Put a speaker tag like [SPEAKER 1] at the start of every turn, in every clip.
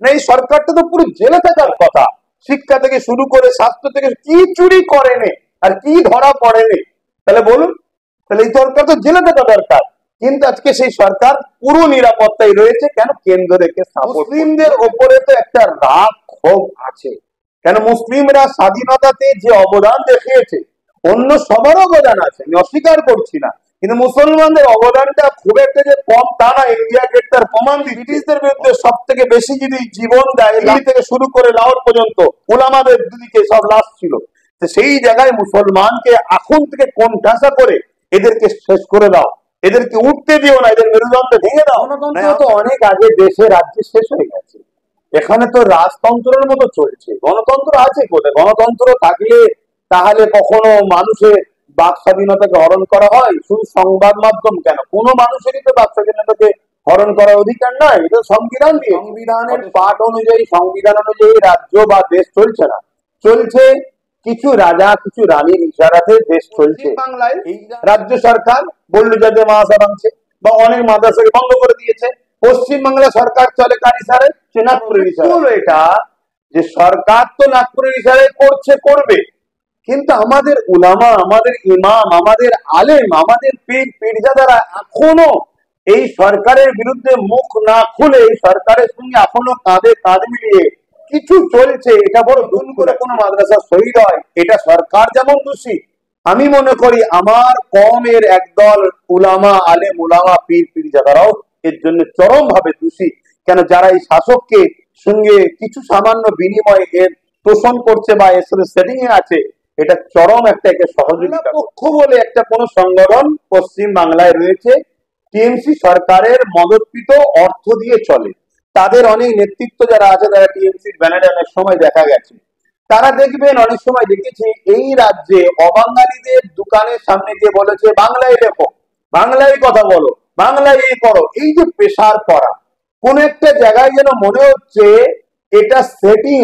[SPEAKER 1] না এই সরকারটা তো পুরো জেলে থাকার কথা। শিক্ষা থেকে শুরু করে স্বাস্থ্য থেকে কি চুরি করেনি আর কি ধরা পড়েনি, তাহলে বলুন, তাহলে এই সরকার তো জেলে থাকা দরকার। কিন্তু আজকে সেই সরকার পুরো নিরাপত্তায় রয়েছে, কেন? কেন্দ্র থেকে মুসলিমদের ওপরে তো একটা রাগ ক্ষোভ আছে, কেন? মুসলিমরা স্বাধীনতাতে যে অবদান দেখিয়েছে, অন্য সবার অবদান আছে, আমি অস্বীকার করছি না, কিন্তু মুসলমানদের অবদানটা খুব একটা যে কম তা না। ইন্ডিয়া গেট তার প্রমাণ ব্রিটিশদের বিরুদ্ধে সব থেকে বেশি যদি জীবন দেয়, দিল্লি থেকে শুরু করে লাহোর পর্যন্ত ওলামাদের দুদিকে সব লাশ ছিল, তো সেই জায়গায় মুসলমানকে এখন থেকে কোণঠাসা করে এদেরকে শেষ করে দাও, এদেরকে উঠতে দিও না, এদের মেরুদণ্ড ভেঙে দাও। গণতন্ত্র তো অনেক আগে দেশে রাজ্যে শেষ হয়ে গেছে, এখানে তো রাজতন্ত্রের মতো চলছে। গণতন্ত্র আছে কোথায়? গণতন্ত্র থাকলে তাহলে কখনো মানুষের বাক স্বাধীনতাকে হরণ করা হয়? শুধু সংবাদ মাধ্যম কেন, কোনো মানুষেরই তো বাক স্বাধীনতাকে হরণ করার অধিকার নাই। এটা সংবিধান দিয়ে, সংবিধানের পাঠ অনুযায়ী, সংবিধান অনুযায়ী রাজ্য বা দেশ চলছে না, চলছে কিছু রাজা কিছু রানীর ইশারাতে দেশ চলছে। বাংলায় রাজ্য সরকার বললো যাতে মাদ্রাসা ভাঙছে বা অনেক মাদ্রাসাকে বন্ধ করে দিয়েছে। পশ্চিম বাংলা সরকার চলে কার ইশারে? নাগপুরের ইশারায়। এটা যে সরকার তো নাগপুরের ইশারায় করছে, করবে, কিন্তু আমাদের উলামা, আমাদের ইমাম, আমাদের আলেম, আমাদের পীর পীরজাদারা এখনো এই সরকারের বিরুদ্ধে মুখ না খুলে এই সরকারের সঙ্গে এখনো কাঁধে কাঁধ মিলিয়ে কিছু চলছে। এটা বড় দুন করে কোনো মাদ্রাসা শহীদ হয়, এটা সরকার যেমন দোষী, আমি মনে করি আমার কমের একদল উলামা, আলেম উলামা, পীর পীরজাদারাও এর জন্য চরম ভাবে দোষী। কেন? যারা এই শাসককে সঙ্গে কিছু সামান্য বিনিময়ে এর তোষণ করছে বা এর সাথে সেটিং এ আছে, এটা চরম একটা একে সহযোগিতা পক্ষ বলে একটা কোন সংগঠন পশ্চিম বাংলায় রয়েছে, টিএমসি সরকারের মদতকৃত অর্থ দিয়ে চলে। তাদের অনেক নেতৃত্ব যারা আছে, তারা টিএমসির ব্যানারে অনেক সময় দেখা গেছে। তারা দেখবেন, অনেক সময় দেখেছি এই রাজ্যে অবাঙালিদের দোকানের সামনে গিয়ে বলেছে বাংলায় লেখো, বাংলায় কথা বলো, বাংলায় এই করো। এই যে প্রেসার করা, কোন একটা জায়গায় যেন মনে হচ্ছে এটা সেটিং,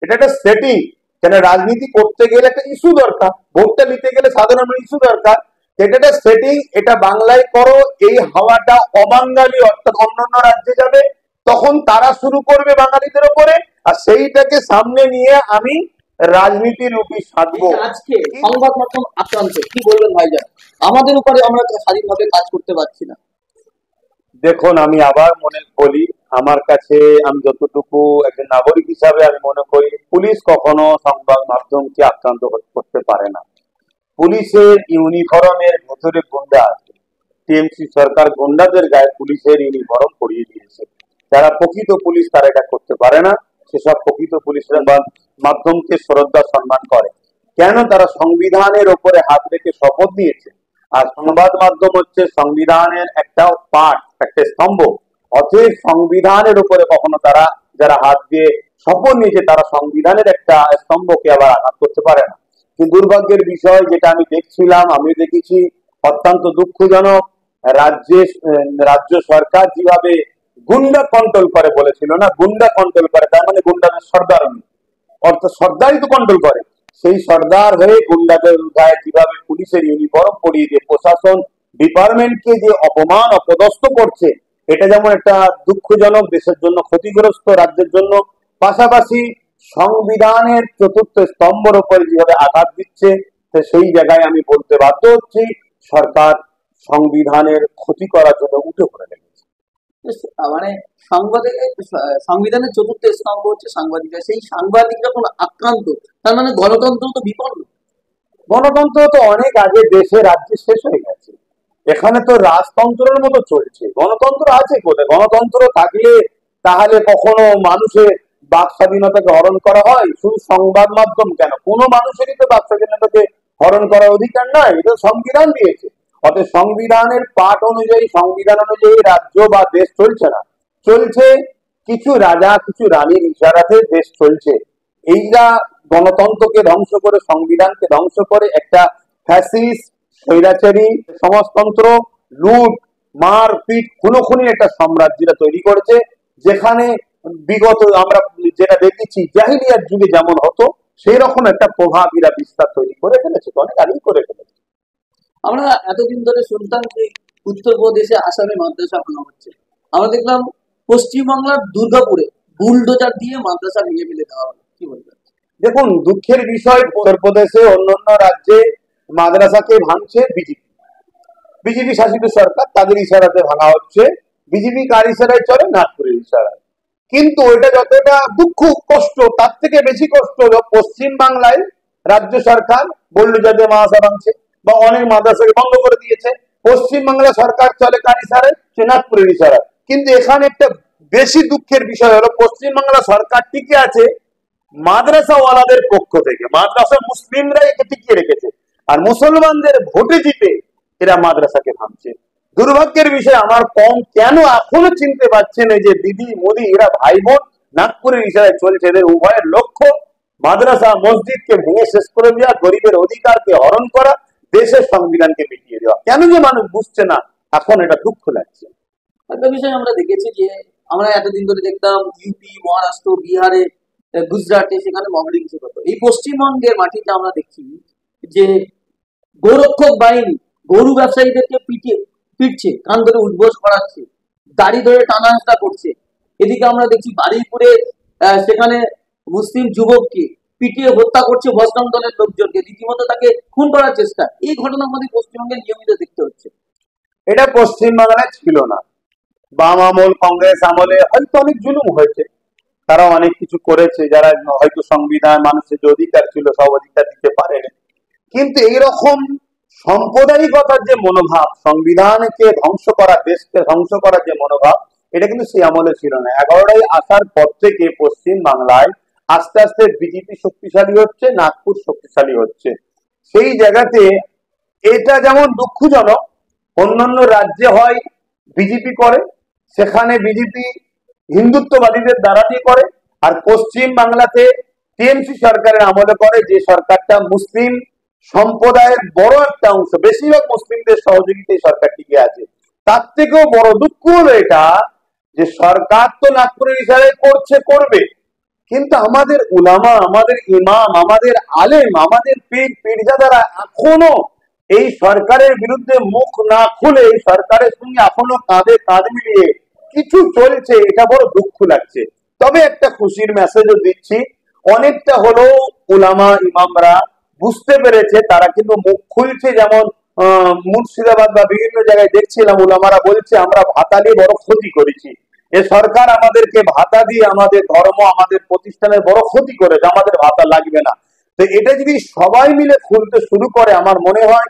[SPEAKER 1] এটা একটা সেটিং। কেন? রাজনীতি করতে গেলে একটা ইস্যু দরকার, ভোটটা নিতে গেলে সাধারণ ইস্যু দরকার, এটা একটা সেটিং। এটা বাংলায় করো, এই হাওয়াটা অবাঙালি অর্থাৎ অন্যান্য রাজ্যে যাবে, তখন তারা শুরু করবে বাঙালিদের উপরে, আর সেইটাকে সামনে নিয়ে আমি রাজনীতির রুটি সাধবো।
[SPEAKER 2] আজকে সংবাদ মাধ্যম আক্রান্ত, কি বলবেন ভাইজান? আমাদের উপরে আমরা স্বাধীনভাবে কাজ করতে পারছি না।
[SPEAKER 1] দেখুন, আমি আবার মনে বলি, আমার কাছে, আমি যতটুকু একজন নাগরিক হিসাবে আমি মনে করি, পুলিশ কখনো সংবাদ মাধ্যমকে আক্রান্ত করতে পারে না। পুলিশের ইউনিফর্মের ভেতরে গুন্ডা আছে, টিএমসি সরকার গুন্ডাদের গায়ে পুলিশের ইউনিফর্ম পরিয়ে দিয়েছে। যারা প্রকৃত পুলিশ তারা এটা করতে পারে না। সেসব প্রকৃত পুলিশ সংবাদ মাধ্যমকে শ্রদ্ধা সম্মান করে। কেন? তারা সংবিধানের ওপরে হাত রেখে শপথ নিয়েছে, আর সংবাদ মাধ্যম হচ্ছে সংবিধানের একটা পার্ট, একটা স্তম্ভ। অতএব সংবিধানের উপরে কখনো তারা, যারা হাত দিয়ে শপথ নিয়েছে, তারা সংবিধানের একটা স্তম্ভকে আবার আঘাত করতে পারে না। কিন্তু দুর্ভাগ্যের বিষয়, যেটা আমি দেখছিলাম, আমি দেখেছি, অত্যন্ত দুঃখজনক, রাজ্য সরকার যেভাবে গুন্ডা কন্ট্রোল করে, বলেছিল না গুন্ডা কন্ট্রোল করে, তার মানে গুন্ডাদের সর্দার, অর্থাৎ সর্দারই তো কন্ট্রোল করে। সেই সর্দার হয়ে গুন্ডাদের গায়ে যেভাবে পুলিশের ইউনিফর্ম পরিয়ে দিয়ে প্রশাসন ডিপার্টমেন্টকে যে অপমান অপদস্থ করছে, এটা যেমন একটা দুঃখজনক, দেশের জন্য ক্ষতিগ্রস্ত, রাজ্যের জন্য, পাশাপাশি সংবিধানের চতুর্থ স্তম্ভের উপরে যেভাবে আঘাত দিচ্ছে, সেই জায়গায় আমি বলতে বাধ্য হচ্ছি, সরকার সংবিধানের ক্ষতি করার জন্য উঠে পড়ে লেগেছে।
[SPEAKER 2] মানে সংবিধানের চতুর্থ স্তম্ভ হচ্ছে সাংবাদিকরা, সেই সাংবাদিক যখন আক্রান্ত, তার মানে গণতন্ত্র তো বিপন্ন।
[SPEAKER 1] গণতন্ত্র তো অনেক আগে দেশে রাজ্যে শেষ হয়ে গেছে, এখানে তো রাজতন্ত্রের মতো চলছে। গণতন্ত্র আছে কোথায়? গণতন্ত্র থাকলে তাহলে কখনো মানুষের বাক স্বাধীনতাকে হরণ করা হয়? শুধু সংবাদ মাধ্যম কেন, কোনো মানুষেরই তো বাক স্বাধীনতাকে হরণ করার অধিকার নাই, এটা সংবিধান দিয়েছে। অতএব সংবিধানের পাঠ অনুযায়ী, সংবিধান অনুযায়ী রাজ্য বা দেশ চলছে না, চলছে কিছু রাজা কিছু রানীর ইশারাতে দেশ চলছে। এইরা গণতন্ত্রকে ধ্বংস করে, সংবিধানকে ধ্বংস করে, একটা ফ্যাসিস্ট স্বৈরাচারী সমাজতন্ত্র, লুট মারপিট খুনোখুনি একটা সাম্রাজ্যরা তৈরি করেছে, যেখানে বিগত আমরা যেটা দেখেছি জাহিলিয়ার যুগে যেমন হতো, সেই রকম একটা প্রভাব এরা বিস্তার তৈরি করে ফেলেছে, অনেক আগেই করে ফেলেছে।
[SPEAKER 2] আমরা এতদিন ধরে শুনতাম যে উত্তরপ্রদেশে, আসামে মাদ্রাসা বানানো হচ্ছে। আমরা দেখলাম পশ্চিমবাংলার দুর্গাপুরে বুলডোজার দিয়ে মাদ্রাসা ভেঙে ফেলে দেওয়া হলো, কি বলবেন?
[SPEAKER 1] দেখুন, দুঃখের বিষয় উত্তরপ্রদেশে অন্যান্য রাজ্যে মাদ্রাসাকে ভাঙছে বিজেপি। বিজেপি শাসিত সরকার, তাদের ইশারাতে ভাঙা হচ্ছে। বিজেপি কার ইশারায় চলে? নাগপুরের ইশারায়। কিন্তু ওইটা যতটা দুঃখ কষ্ট, তার থেকে বেশি কষ্ট হলো পশ্চিম বাংলায় রাজ্য সরকার বুলডোজার মাদ্রাসা ভাঙছে বা অনেক মাদ্রাসাকে বন্ধ করে দিয়েছে। পশ্চিম বাংলা সরকার চলে কার ইশারায়? সে নাগপুরের ইশারায়। কিন্তু এখানে একটা বেশি দুঃখের বিষয় হলো পশ্চিম বাংলা সরকার টিকে আছে মাদ্রাসাওয়ালাদের পক্ষ থেকে। মাদ্রাসা মুসলিমরা একে টিকিয়ে রেখেছে, আর মুসলমানদের ভোটে জিতে এরা মাদ্রাসাকে ভাঙছে। দুর্ভাগ্যের বিষয়, আমার কম কেন এখনো চিনতে পারছে না যে দিদি মোদি এরা ভাই বোন। নাগপুরের ইশারায় চলছে। এদের উভয়ের লক্ষ্য মাদ্রাসা মসজিদকে ভেঙে শেষ করে দেওয়া, গরিবের অধিকারকে হরণ করা, দেশের সংবিধানকে মিটিয়ে দেওয়া। কেন যে মানুষ বুঝছে না, এখন এটা দুঃখ লাগছে।
[SPEAKER 2] একটা বিষয় আমরা দেখেছি যে আমরা এতদিন ধরে দেখতাম ইউপি, মহারাষ্ট্র, বিহারে, গুজরাটে সেখানে মহলিং হতো। এই পশ্চিমবঙ্গের মাটিতে আমরা দেখি যে গোরক্ষক বাহিনী গরু ব্যবসায়ীদেরকে পিটছে, কান ধরে উঠবোস করাচ্ছে, দাড়ি ধরে টানা হেঁচড়া করছে। এদিকে আমরা দেখছি বারুইপুরে সেখানে মুসলিম যুবককে পিটিয়ে হত্যা করছে বজরং দলের লোকজনকে, রীতিমতো তাকে খুন করার চেষ্টা। এই ঘটনা আমাদের পশ্চিমবঙ্গে নিয়মিত দেখতে হচ্ছে।
[SPEAKER 1] এটা পশ্চিমবাংলায় ছিল না। বাম আমল, কংগ্রেস আমলে হয়তো অনেক জুলুম হয়েছে, তারা অনেক কিছু করেছে, যারা হয়তো সংবিধান মানুষের যে অধিকার ছিল সব অধিকার দিতে পারেনি। কিন্তু এইরকম সাম্প্রদায়িকতার যে মনোভাব, সংবিধানকে ধ্বংস করা, দেশকে ধ্বংস করার যে মনোভাব, এটা কিন্তু সেই আমলে ছিল না। 11টায় আসার পর থেকে পশ্চিম বাংলায় আস্তে আস্তে বিজেপি শক্তিশালী হচ্ছে, নাগপুর শক্তিশালী হচ্ছে। সেই জায়গাতে এটা যেমন দুঃখজনক, অন্যান্য রাজ্যে হয় বিজেপি করে, সেখানে বিজেপি হিন্দুত্ববাদীদের দ্বারাটি করে, আর পশ্চিম বাংলাতে টিএমসি সরকারের আমলে করে, যে সরকারটা মুসলিম সম্প্রদায়ের বড় একটা অংশ, বেশিরভাগ মুসলিমদের সহযোগিতায় সরকার টিকে আছে। তার থেকেও বড় দুঃখ হলো এটা যে সরকার তো নাগপুরের ইশারায় করবে, কিন্তু আমাদের উলামা, আমাদের ইমাম, আমাদের আলেম, আমাদের পীর পীরজাদারা এখনো এই সরকারের বিরুদ্ধে মুখ না খুলে এই সরকারের সঙ্গে এখনো কাঁধে কাঁধ মিলিয়ে কিছু চলছে। এটা বড় দুঃখ লাগছে। তবে একটা খুশির মেসেজও দিচ্ছি, অনেকটা হলো উলামা ইমামরা বুঝতে পেরেছে, তারা কিন্তু মুখ খুলছে। যেমন মুর্শিদাবাদ বা বিভিন্ন জায়গায় দেখছিলাম উলামারা বলছে আমরা ভাতা নিয়ে বড় ক্ষতি করেছি, এ সরকার আমাদেরকে ভাতা দিয়ে আমাদের ধর্ম, আমাদের প্রতিষ্ঠানের বড় ক্ষতি করেছে, আমাদের ভাতা লাগবে না। তো এটা যদি সবাই মিলে খুলতে শুরু করে, আমার মনে হয়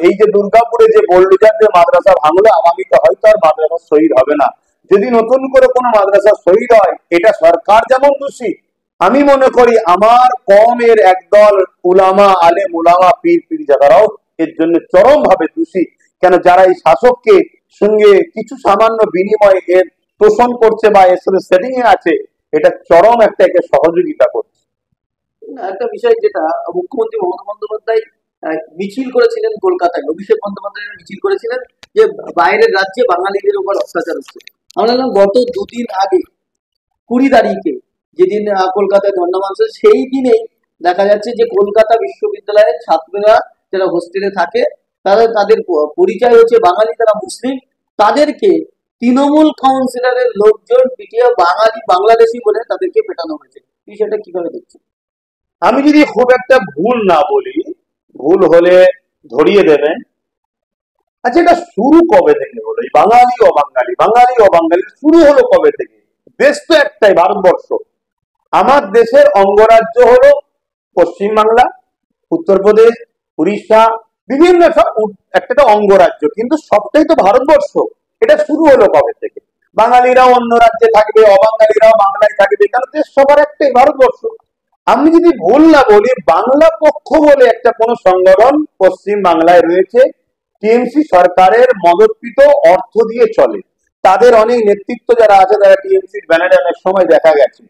[SPEAKER 1] এই যে দুর্গাপুরে যে বুলডোজার যে মাদ্রাসা ভাঙলো, আগামীতে হয়তো আর মাদ্রাসা শহীদ হবে না। যদি নতুন করে কোনো মাদ্রাসা শহীদ হয়, এটা সরকার যেমন দোষী, আমি মনে করি আমার কমের একদল উলামা, আলেম উলামা, পীর পীরজাদারাও এর জন্য চরম ভাবে দোষী। কেন, যারা এই শাসককে সঙ্গে কিছু সামান্য বিনিময়ে এর তোষণ করছে বা এর সাথে সেটিং এ আছে, এটা চরম একটা একে সহযোগিতা করছে।
[SPEAKER 2] একটা বিষয় যেটা মুখ্যমন্ত্রী মমতা বন্দ্যোপাধ্যায় মিছিল করেছিলেন কলকাতায়, অভিষেক বন্দ্যোপাধ্যায় মিছিল করেছিলেন যে বাইরের রাজ্যে বাঙালিদের উপর অত্যাচার হচ্ছে। আমরা গত দুদিন আগে 20 তারিখে যেদিন কলকাতায় ধর্ণা মানছে, সেই দিনেই দেখা যাচ্ছে যে কলকাতা বিশ্ববিদ্যালয়ের ছাত্ররা যারা হোস্টেলে থাকে তাদের পরিচয় হচ্ছে বাঙালি, তারা মুসলিম, তাদেরকে তৃণমূল কাউন্সিলরের লোকজন পিটিয়ে বাঙালি বাংলাদেশি বলে তাদেরকে পেটানো হয়েছে। বিষয়টা কিভাবে দেখছেন?
[SPEAKER 1] আমি যদি খুব একটা ভুল না বলি, ভুল হলে ধরিয়ে দেবেন। আচ্ছা, এটা শুরু কবে থেকে হলো? এই বাঙালি অবাঙালি, বাঙালি অবাঙালি শুরু হলো কবে থেকে? দেশ তো একটাই, ভারতবর্ষ। আমার দেশের অঙ্গরাজ্য হলো পশ্চিমবাংলা, উত্তরপ্রদেশ, উড়িষ্যা, বিভিন্ন সব একটা অঙ্গরাজ্য, কিন্তু সবটাই তো ভারতবর্ষ। এটা শুরু হলো কবে থেকে? বাঙালিরাও অন্য রাজ্যে থাকবে, অবাঙালিরাও বাংলায় থাকবে, কারণ দেশ সবার একটাই, ভারতবর্ষ। আমি যদি ভুল না বলি, বাংলা পক্ষ বলে একটা কোন সংগঠন পশ্চিম বাংলায় রয়েছে, টিএমসি সরকারের মদতকৃত অর্থ দিয়ে চলে। তাদের অনেক নেতৃত্ব যারা আছে, তারা টিএমসির ব্যানারে অনেক সময় দেখা গেছে।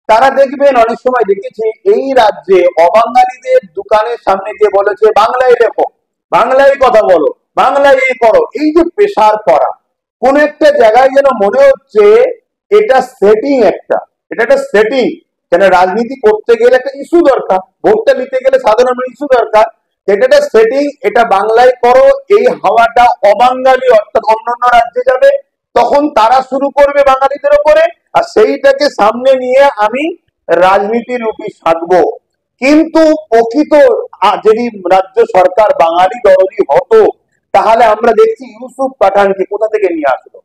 [SPEAKER 1] তারা দেখবেন, অনেক সময় দেখেছি এই রাজ্যে অবাঙালিদের দোকানের সামনে গিয়ে বলেছে বাংলায় লেখো, বাংলায় কথা বলো, বাংলায় এই করো। এই যে প্রেসার করা, কোন একটা জায়গায় যেন মনে হচ্ছে এটা সেটিং, এটা একটা সেটিং। কেন, রাজনীতি করতে গেলে একটা ইস্যু দরকার, ভোটটা নিতে গেলে সাধারণ ইস্যু দরকার। এটা একটা সেটিং, এটা বাংলায় করো, এই হাওয়াটা অবাঙালি অর্থাৎ অন্যান্য রাজ্যে যাবে, তখন তারা শুরু করবে বাঙালিদের ওপরে, আর সেইটাকে সামনে নিয়ে আমি রাজনীতির রূপী সাধবো। কিন্তু প্রকৃত যদি রাজ্য সরকার বাঙালি দরদি হতো, তাহলে আমরা দেখছি ইউসুফ পাঠানকে কোথা থেকে নিয়ে আসলো।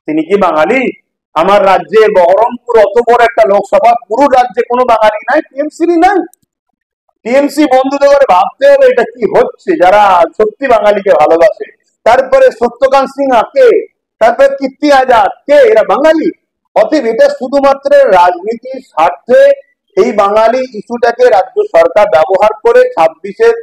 [SPEAKER 1] তিনি কি বাঙালি? আমার রাজ্যে বহরমপুর অত বড় একটা লোকসভা, পুরো রাজ্যে কোনো বাঙালি নাই, টিএমসি নাই। টিএমসি বন্ধুদের করে ভাবতে হবে এটা কি হচ্ছে, যারা সত্যি বাঙালিকে ভালোবাসে। তারপরে সত্যকান্ত সিনহা কে, তারপরে কীর্তি আজাদ কে, এরা বাঙালি? অতএব এটা শুধুমাত্র রাজনীতির স্বার্থে এই বাঙালি ইস্যুটাকে রাজ্য সরকার ব্যবহার করে 26-এর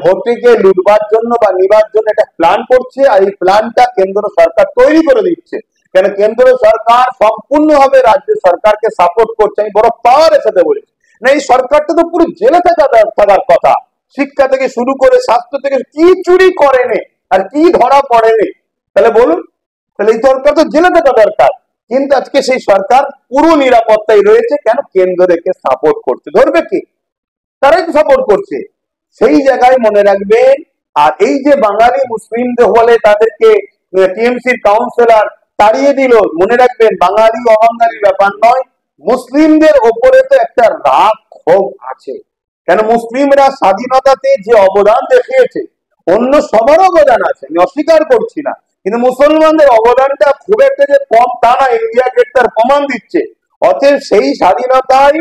[SPEAKER 1] ভোটকে লুটবার জন্য বা নিবার জন্য একটা প্ল্যান করছে, আর এই প্ল্যানটা কেন্দ্র সরকার তৈরি করে দিচ্ছে। কেন কেন্দ্র সরকার সম্পূর্ণভাবে রাজ্য সরকারকে সাপোর্ট করছে, আমি বড় পাওয়ারের সাথে বলেছি না, এই সরকারটা তো পুরো জেলে থাকার কথা। শিক্ষা থেকে শুরু করে স্বাস্থ্য থেকে কি চুরি করেনি আর কি ধরা পড়েনি, তাহলে বলুন, তাহলে এই সরকার তো জেলে থাকা দরকার। কিন্তু আজকে সেই সরকার পুরো নিরাপত্তায় রয়েছে, কেন কেন্দ্রকে সাপোর্ট করছে। ধরবে কি? তারাই তো সাপোর্ট করছে। সেই জায়গায় মনে রাখবেন। আর এই যে বাঙালি মুসলিমদের হলে তাদেরকে টিএমসির কাউন্সিলর তাড়িয়ে দিল, মনে রাখবেন বাঙালি অবাঙালির ব্যাপার নয়, মুসলিমদের ওপরে তো একটা রাগ ক্ষোভ আছে। কেন মুসলিমরা স্বাধীনতাতে যে অবদান দেখিয়েছে, অন্য সবার অবদান আছে, আমি অস্বীকার করছি না, কিন্তু মুসলমানদের অবদানটা খুব একটা যে কম তা না, ইন্ডিয়া গেট তার প্রমাণ দিচ্ছে। অতএব সেই স্বাধীনতায়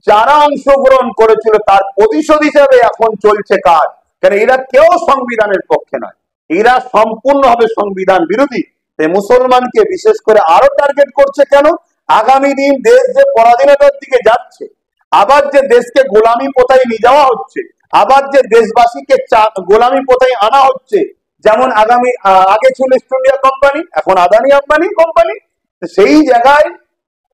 [SPEAKER 1] যারা অংশগ্রহণ করেছিল তার প্রতিশোধ হিসাবে এখন চলছে কাজ। কারণ এরা কেউ সংবিধানের পক্ষে নয়, এরা সম্পূর্ণভাবে সংবিধান বিরোধী। মুসলমানকে বিশেষ করে আরো টার্গেট করছে। কেন? আগামী দিন দেশ যে পরাধীনতার দিকে যাচ্ছে, আবার যে দেশকে গোলামি প্রথায় নিয়ে যাওয়া হচ্ছে, আবার যে দেশবাসীকে গোলামি প্রথায় আনা হচ্ছে, যেমন আগে ছিল ইস্ট ইন্ডিয়া কোম্পানি, এখন আদানি আম্বানি কোম্পানি। সেই জায়গায়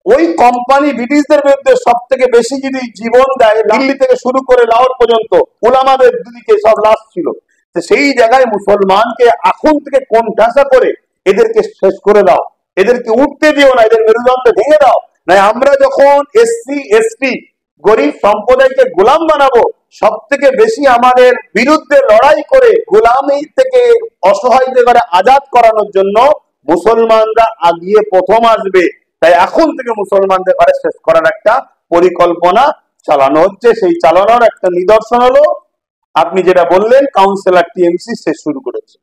[SPEAKER 1] ওই কোম্পানি ব্রিটিশদের বিরুদ্ধে সব থেকে বেশি যদি জীবন দেয়, দিল্লি থেকে শুরু করে লাহোর পর্যন্ত ওলামাদের দিকে সব লাশ ছিল, সেই জায়গায় মুসলমানকে এখন থেকে কোণঠাসা করে এদেরকে শেষ করে দাও, এদেরকে উঠতে দিও না, এদের মেরুদণ্ড ভেঙে দাও। না আমরা যখন এসসি এসটি গরিব সম্প্রদায়কে গোলাম বানাবো, সব থেকে বেশি আমাদের বিরুদ্ধে লড়াই করে গোলামি থেকে অসহায়দের আজাদ করানোর জন্য মুসলমানরা আগিয়ে প্রথম আসবে। তাই এখন থেকে মুসলমানদের ঘরে শেষ করার একটা পরিকল্পনা চালানো হচ্ছে। সেই চালানোর একটা নিদর্শন হলো আপনি যেটা বললেন, কাউন্সিলর টিএমসি সে শুরু করেছে।